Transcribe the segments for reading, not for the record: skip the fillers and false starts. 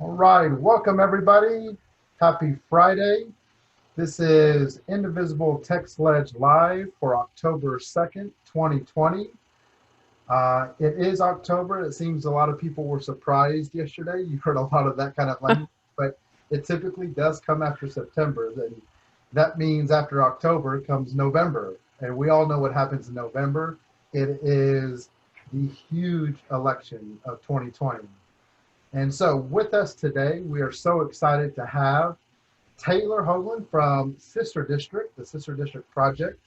All right, welcome everybody. Happy Friday. This is Indivisible TX Lege live for October 2nd, 2020. It is October. It seems a lot of people were surprised yesterday. You heard a lot of that kind of language, but it typically does come after September. Then that means after October comes November. And we all know what happens in November. It is the huge election of 2020. And so with us today, we are so excited to have Taylor Hoagland from Sister District, the Sister District Project,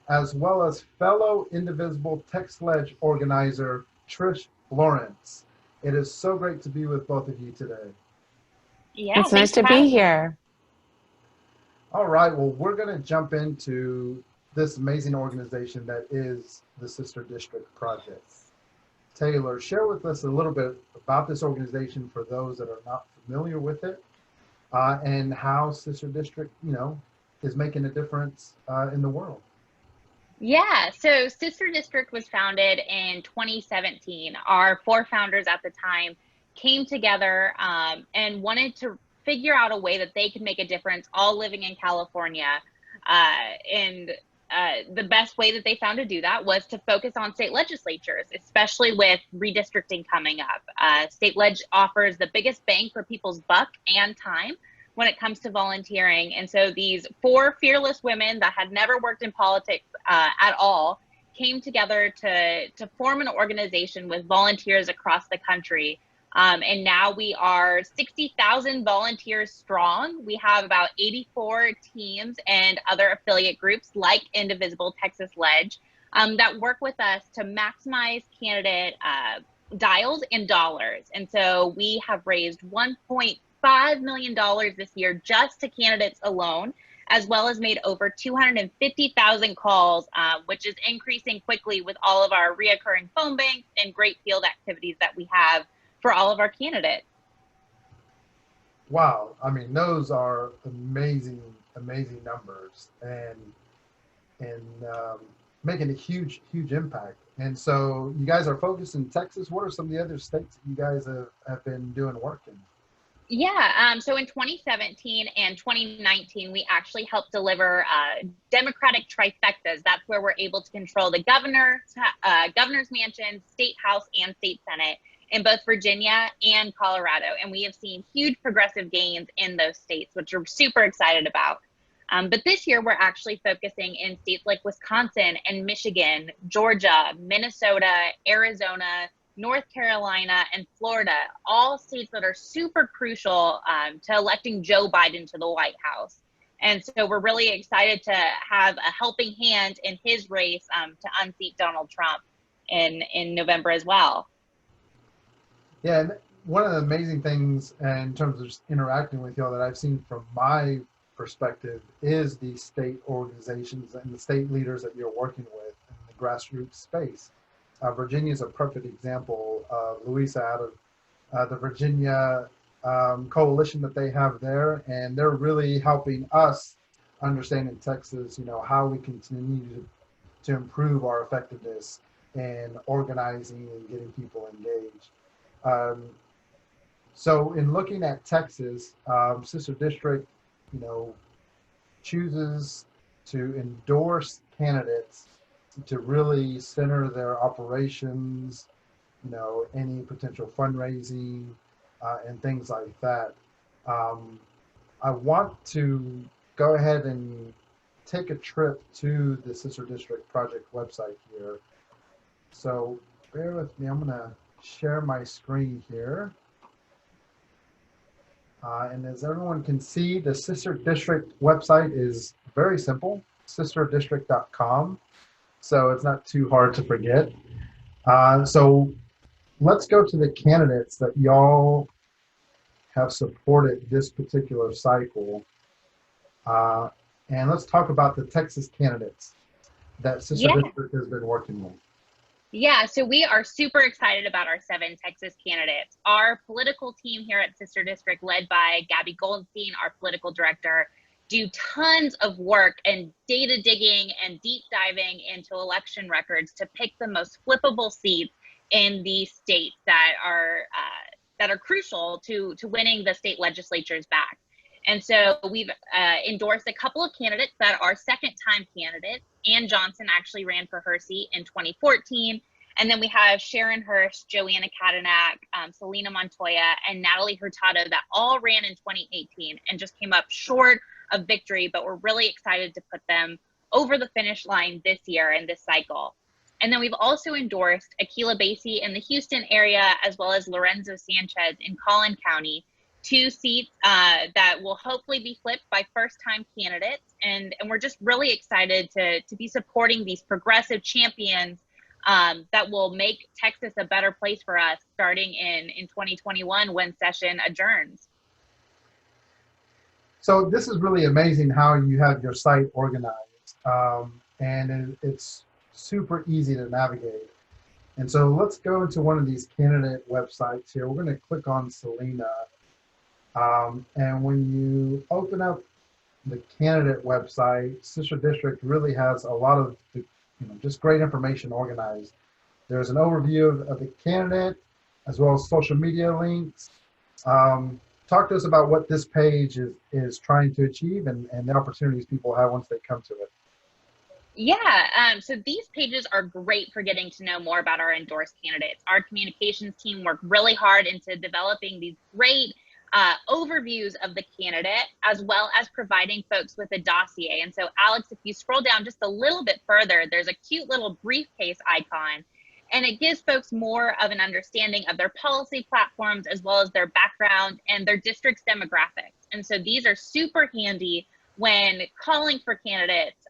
as well as fellow Indivisible TX Lege organizer, Trish Lawrence. It is so great to be with both of you today. Yeah, It's nice thanks for to be having me. here. All right, well, we're going to jump into this amazing organization that is the Sister District Project. Taylor, share with us a little bit about this organization for those that are not familiar with it, and how Sister District, is making a difference in the world. Yeah, so Sister District was founded in 2017. Our four founders at the time came together and wanted to figure out a way that they could make a difference, all living in California. And the best way that they found to do that was to focus on state legislatures, especially with redistricting coming up. State Leg offers the biggest bang for people's buck and time when it comes to volunteering. And so these four fearless women that had never worked in politics at all came together to form an organization with volunteers across the country. And now we are 60,000 volunteers strong. We have about 84 teams and other affiliate groups like Indivisible TX Lege that work with us to maximize candidate dials and dollars. And so we have raised $1.5 million this year just to candidates alone, as well as made over 250,000 calls, which is increasing quickly with all of our reoccurring phone banks and great field activities that we have for all of our candidates. Wow, I mean, those are amazing, amazing numbers, and making a huge, huge impact. And so, you guys are focused in Texas. What are some of the other states that you guys have been doing work in? Yeah, so in 2017 and 2019, we actually helped deliver democratic trifectas. That's where we're able to control the governor's mansion, state house, and state senate in both Virginia and Colorado. And we have seen huge progressive gains in those states, which we're super excited about. But this year, we're actually focusing in states like Wisconsin and Michigan, Georgia, Minnesota, Arizona, North Carolina, and Florida, all states that are super crucial to electing Joe Biden to the White House. And so we're really excited to have a helping hand in his race to unseat Donald Trump in November as well. Yeah, and one of the amazing things in terms of just interacting with y'all that I've seen from my perspective is the state organizations and the state leaders that you're working with in the grassroots space. Virginia is a perfect example of Louisa out of the Virginia coalition that they have there, and they're really helping us understand in Texas, how we continue to improve our effectiveness in organizing and getting people engaged. Um, so in looking at Texas, Sister District, you know, chooses to endorse candidates to really center their operations, any potential fundraising and things like that. Um, I want to go ahead and take a trip to the Sister District Project website here. So bear with me, I'm gonna share my screen here. And as everyone can see, the Sister District website is very simple, sisterdistrict.com. So it's not too hard to forget. So let's go to the candidates that y'all have supported this particular cycle. And let's talk about the Texas candidates that Sister Yeah. District has been working with. Yeah, so we are super excited about our 7 Texas candidates. Our political team here at Sister District, led by Gabby Goldstein, our political director, do tons of work and data digging and deep diving into election records to pick the most flippable seats in the states that are that are crucial to winning the state legislatures back. And so we've endorsed a couple of candidates that are second-time candidates. Ann Johnson actually ran for her seat in 2014. And then we have Sharon Hirsch, Joanna Cattanach, Celina Montoya, and Natali Hurtado that all ran in 2018 and just came up short of victory, but we're really excited to put them over the finish line this year in this cycle. And then we've also endorsed Akilah Bacy in the Houston area, as well as Lorenzo Sanchez in Collin County, 2 seats that will hopefully be flipped by first-time candidates. And we're just really excited to be supporting these progressive champions that will make Texas a better place for us starting in 2021 when session adjourns. So this is really amazing how you have your site organized, and it's super easy to navigate. And so let's go into one of these candidate websites here. We're going to click on Celina. And when you open up the candidate website, Sister District really has a lot of just great information organized. There's an overview of the candidate, as well as social media links. Talk to us about what this page is trying to achieve and the opportunities people have once they come to it. Yeah, so these pages are great for getting to know more about our endorsed candidates. Our communications team worked really hard into developing these great overviews of the candidate, as well as providing folks with a dossier. And so, Alex, if you scroll down just a little bit further, there's a cute little briefcase icon, and it gives folks more of an understanding of their policy platforms, as well as their background and their district's demographics. And so these are super handy when calling for candidates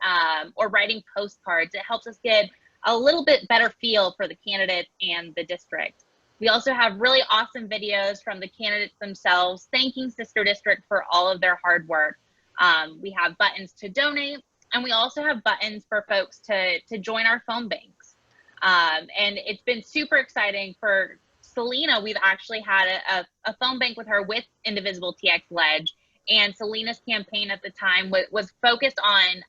or writing postcards. It helps us get a little bit better feel for the candidates and the district. We also have really awesome videos from the candidates themselves, thanking Sister District for all of their hard work. We have buttons to donate, and we also have buttons for folks to join our phone banks. And it's been super exciting for Celina. We've actually had a phone bank with her with Indivisible TX Lege, and Celina's campaign at the time was focused on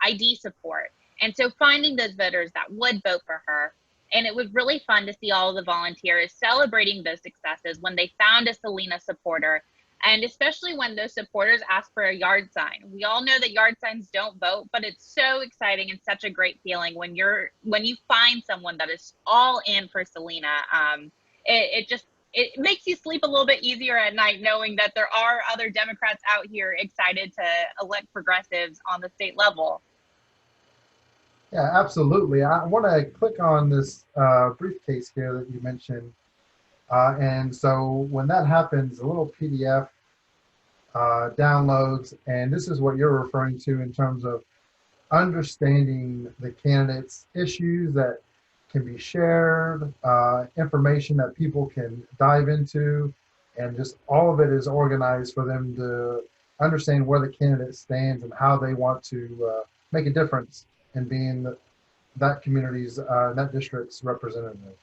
ID support. And so finding those voters that would vote for her. And it was really fun to see all of the volunteers celebrating those successes when they found a Celina supporter, and especially when those supporters asked for a yard sign. We all know that yard signs don't vote, but it's so exciting and such a great feeling when you find someone that is all in for Celina. It makes you sleep a little bit easier at night knowing that there are other Democrats out here excited to elect progressives on the state level. Yeah, absolutely. I want to click on this briefcase here that you mentioned. And so when that happens, a little PDF downloads, and this is what you're referring to in terms of understanding the candidates' issues that can be shared, information that people can dive into, and just all of it is organized for them to understand where the candidate stands and how they want to make a difference in being that community's, that district's representative.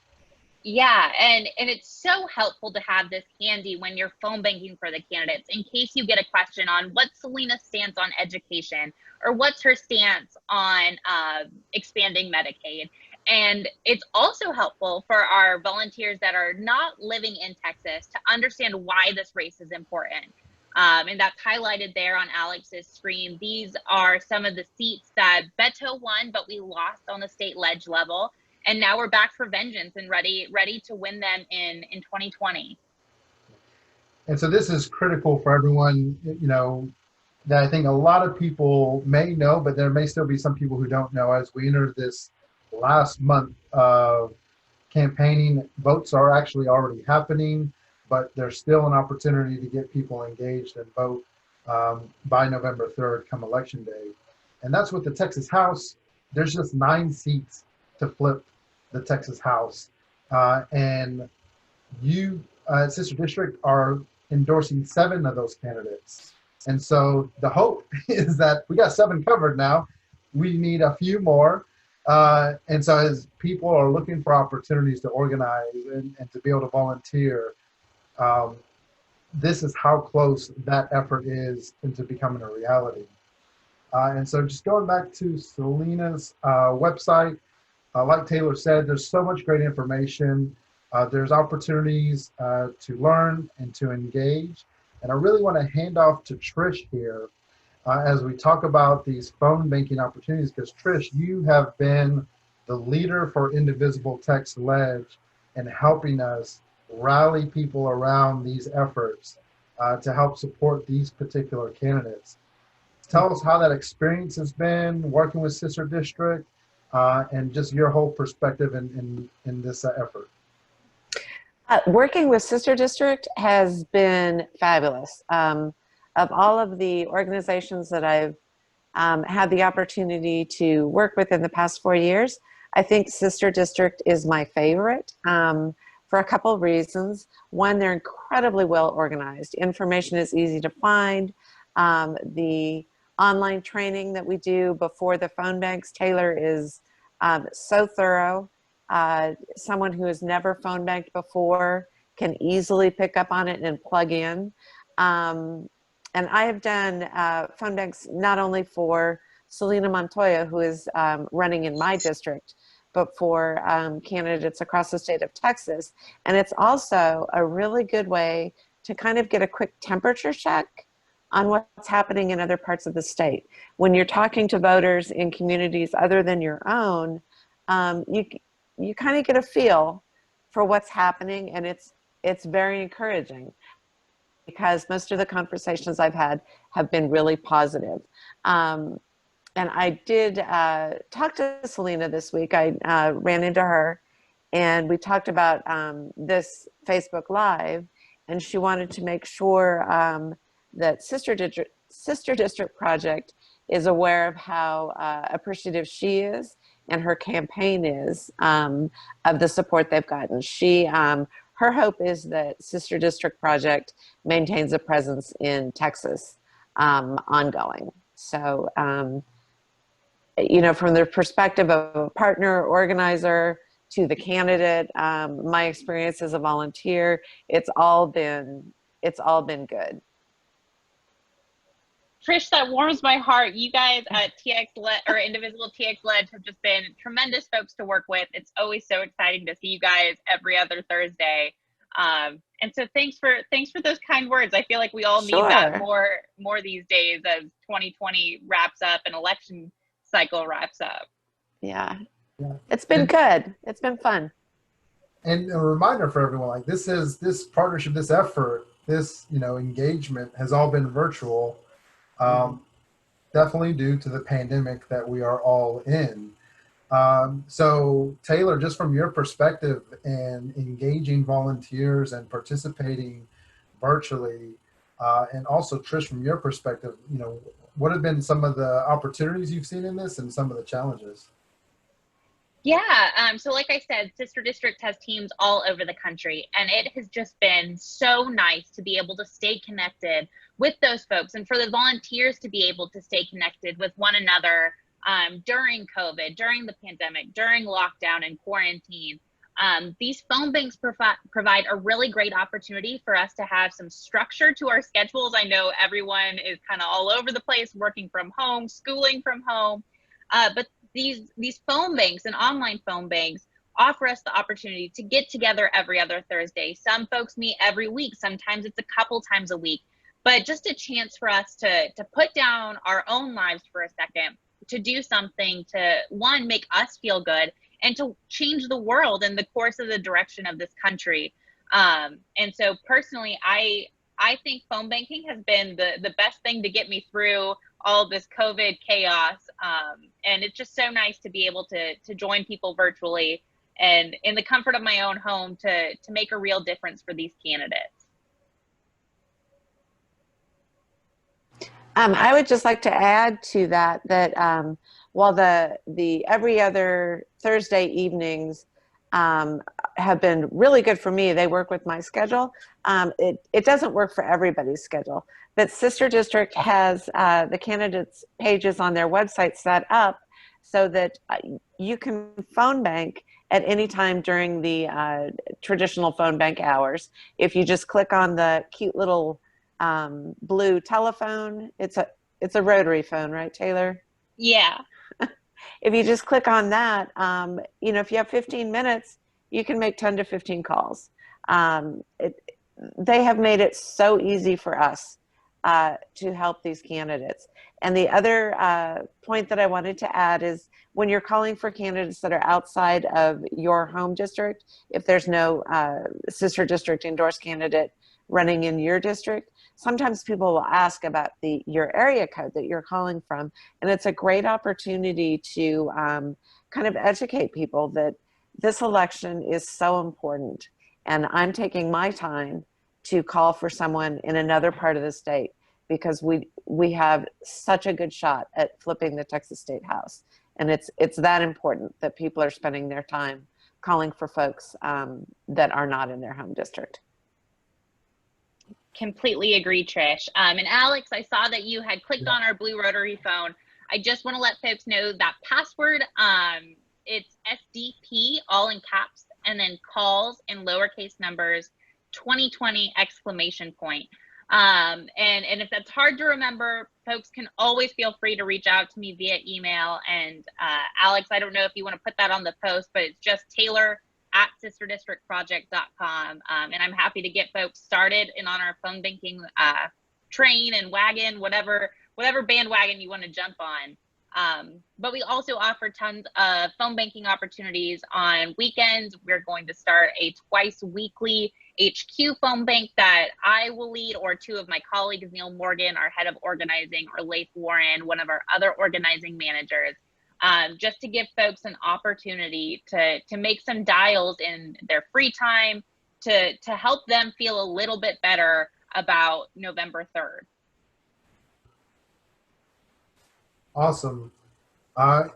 Yeah, and it's so helpful to have this handy when you're phone banking for the candidates, in case you get a question on what Celina's stance on education, or what's her stance on expanding Medicaid. And it's also helpful for our volunteers that are not living in Texas to understand why this race is important. And that's highlighted there on Alex's screen. These are some of the seats that Beto won, but we lost on the state ledge level. And now we're back for vengeance and ready to win them in 2020. And so this is critical for everyone, that I think a lot of people may know, but there may still be some people who don't know. As we enter this last month of campaigning, votes are actually already happening, but there's still an opportunity to get people engaged and vote by November 3rd come election day. And that's with the Texas House. There's just 9 seats to flip the Texas House. And you, Sister District, are endorsing 7 of those candidates. And so the hope is that we got 7 covered now. We need a few more. And so as people are looking for opportunities to organize and to be able to volunteer, this is how close that effort is into becoming a reality. And so just going back to Celina's website, like Taylor said, there's so much great information. There's opportunities to learn and to engage. And I really want to hand off to Trish here as we talk about these phone banking opportunities, because Trish, you have been the leader for Indivisible TX Lege and helping us rally people around these efforts to help support these particular candidates. Tell us how that experience has been working with Sister District and just your whole perspective in this effort. Working with Sister District has been fabulous. Of all of the organizations that I've had the opportunity to work with in the past 4 years, I think Sister District is my favorite for a couple of reasons. One, they're incredibly well organized. Information is easy to find. The online training that we do before the phone banks, Taylor, is so thorough. Someone who has never phone banked before can easily pick up on it and plug in. And I have done phone banks not only for Celina Montoya, who is running in my district, but for candidates across the state of Texas. And it's also a really good way to kind of get a quick temperature check on what's happening in other parts of the state. When you're talking to voters in communities other than your own, you kind of get a feel for what's happening, and it's very encouraging because most of the conversations I've had have been really positive. And I did talk to Celina this week. I ran into her and we talked about this Facebook Live, and she wanted to make sure that Sister District Project is aware of how appreciative she is and her campaign is of the support they've gotten. Her hope is that Sister District Project maintains a presence in Texas ongoing. So, you know, from the perspective of a partner organizer to the candidate, my experience as a volunteer, it's all been good. Trish, that warms my heart. You guys at Indivisible TX Lege have just been tremendous folks to work with. It's always so exciting to see you guys every other Thursday. And so thanks for those kind words. I feel like we all need that more these days as 2020 wraps up and election cycle wraps up. Yeah. It's been good. It's been fun. And a reminder for everyone, like this partnership, this effort, this engagement has all been virtual. Definitely due to the pandemic that we are all in. So Taylor, just from your perspective and engaging volunteers and participating virtually, and also Trish, from your perspective, what have been some of the opportunities you've seen in this and some of the challenges? Yeah, so like I said, Sister District has teams all over the country, and it has just been so nice to be able to stay connected with those folks and for the volunteers to be able to stay connected with one another during COVID, during the pandemic, during lockdown and quarantine. These phone banks provide a really great opportunity for us to have some structure to our schedules. I know everyone is kind of all over the place, working from home, schooling from home, but these phone banks and online phone banks offer us the opportunity to get together every other Thursday. Some folks meet every week. Sometimes it's a couple times a week, but just a chance for us to put down our own lives for a second, to do something to, one, make us feel good, and to change the world in the course of the direction of this country. And so personally, I think phone banking has been the best thing to get me through all this COVID chaos. And it's just so nice to be able to join people virtually and in the comfort of my own home to make a real difference for these candidates. I would just like to add to that while the every other Thursday evenings have been really good for me, they work with my schedule. It doesn't work for everybody's schedule. But Sister District has the candidates' pages on their website set up so that you can phone bank at any time during the traditional phone bank hours. If you just click on the cute little blue telephone, it's a rotary phone, right, Taylor? Yeah. If you just click on that, if you have 15 minutes, you can make 10 to 15 calls. They have made it so easy for us to help these candidates. And the other point that I wanted to add is when you're calling for candidates that are outside of your home district, if there's no sister district endorsed candidate running in your district, sometimes people will ask about your area code that you're calling from. And it's a great opportunity to kind of educate people that this election is so important. And I'm taking my time to call for someone in another part of the state because we have such a good shot at flipping the Texas State House. And it's that important that people are spending their time calling for folks that are not in their home district. Completely agree, Trish. And Alex, I saw that you had clicked on our blue rotary phone. I just want to let folks know that password, it's SDP, all in caps, and then calls in lowercase numbers, 2020 exclamation point. And if that's hard to remember, folks can always feel free to reach out to me via email. And Alex, I don't know if you want to put that on the post, but it's just taylor@sisterdistrictproject.com. And I'm happy to get folks started and on our phone banking train and wagon, whatever bandwagon you want to jump on. But we also offer tons of phone banking opportunities on weekends. We're going to start a twice weekly HQ phone bank that I will lead, or two of my colleagues, Neil Morgan, our head of organizing, or Leif Warren, one of our other organizing managers, just to give folks an opportunity to make some dials in their free time to help them feel a little bit better about November 3rd. Awesome. I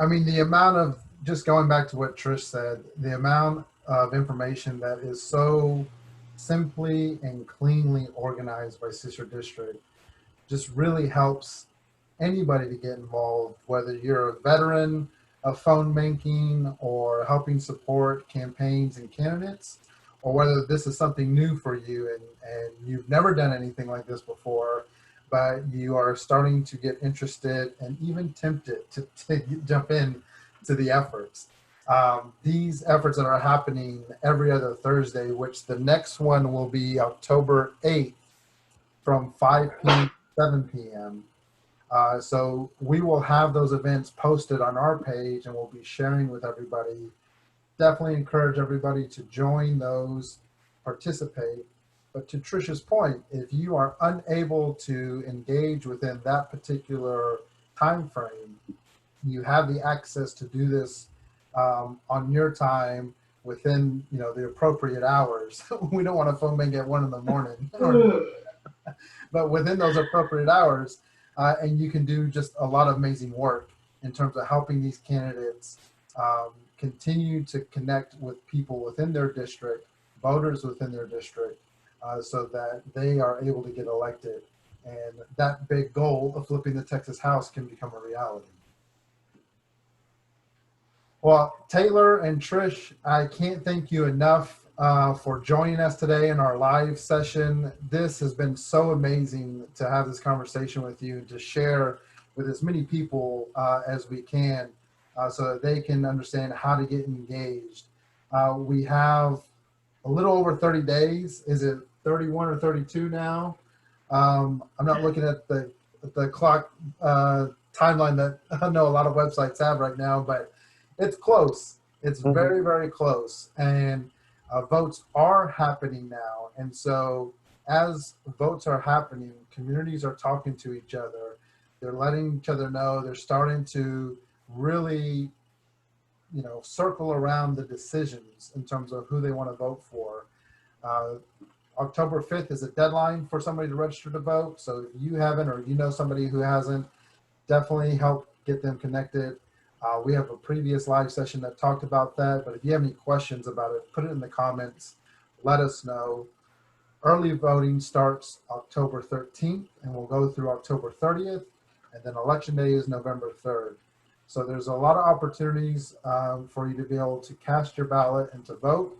mean, the amount of, just going back to what Trish said, the amount of information that is so simply and cleanly organized by Sister District just really helps anybody to get involved, whether you're a veteran of phone banking or helping support campaigns and candidates, or whether this is something new for you and you've never done anything like this before, but you are starting to get interested and even tempted to jump in to the efforts. These efforts that are happening every other Thursday, which the next one will be October 8th from 5 p.m. to 7 p.m. So we will have those events posted on our page and we'll be sharing with everybody. Definitely encourage everybody to join those, participate. But to Trish's point, if you are unable to engage within that particular time frame, you have the access to do this on your time within the appropriate hours. We don't want to phone bank at 1 a.m. But within those appropriate hours, and you can do just a lot of amazing work in terms of helping these candidates continue to connect with people within their district, voters within their district, so that they are able to get elected. And that big goal of flipping the Texas House can become a reality. Well, Taylor and Trish, I can't thank you enough for joining us today in our live session. This has been so amazing to have this conversation with you, to share with as many people as we can so that they can understand how to get engaged. We have a little over 30 days. Is it 31 or 32 now? I'm not looking at the clock timeline that I know a lot of websites have right now, but it's close. It's very, very close. And votes are happening now. And so as votes are happening, communities are talking to each other. They're letting each other know. They're starting to really, circle around the decisions in terms of who they want to vote for. October 5th is a deadline for somebody to register to vote. So if you haven't, or somebody who hasn't, definitely help get them connected. We have a previous live session that talked about that, but if you have any questions about it, put it in the comments, let us know. Early voting starts October 13th and will go through October 30th, and then election day is November 3rd. So there's a lot of opportunities for you to be able to cast your ballot and to vote,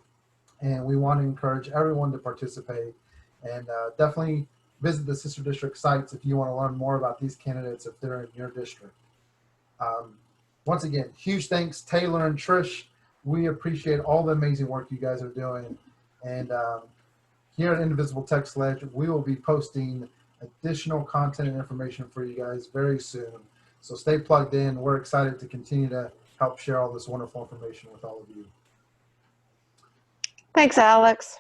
and we want to encourage everyone to participate, and definitely visit the Sister District sites if you want to learn more about these candidates if they're in your district. Once again, huge thanks, Taylor and Trish, we appreciate all the amazing work you guys are doing. And here at Indivisible TX Lege, we will be posting additional content and information for you guys very soon. So stay plugged in. We're excited to continue to help share all this wonderful information with all of you. Thanks, Alex.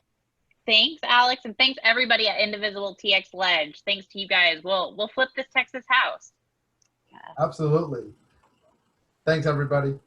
Thanks, Alex, and thanks everybody at Indivisible TX Lege. Thanks to you guys. We'll flip this Texas house. Absolutely. Thanks, everybody.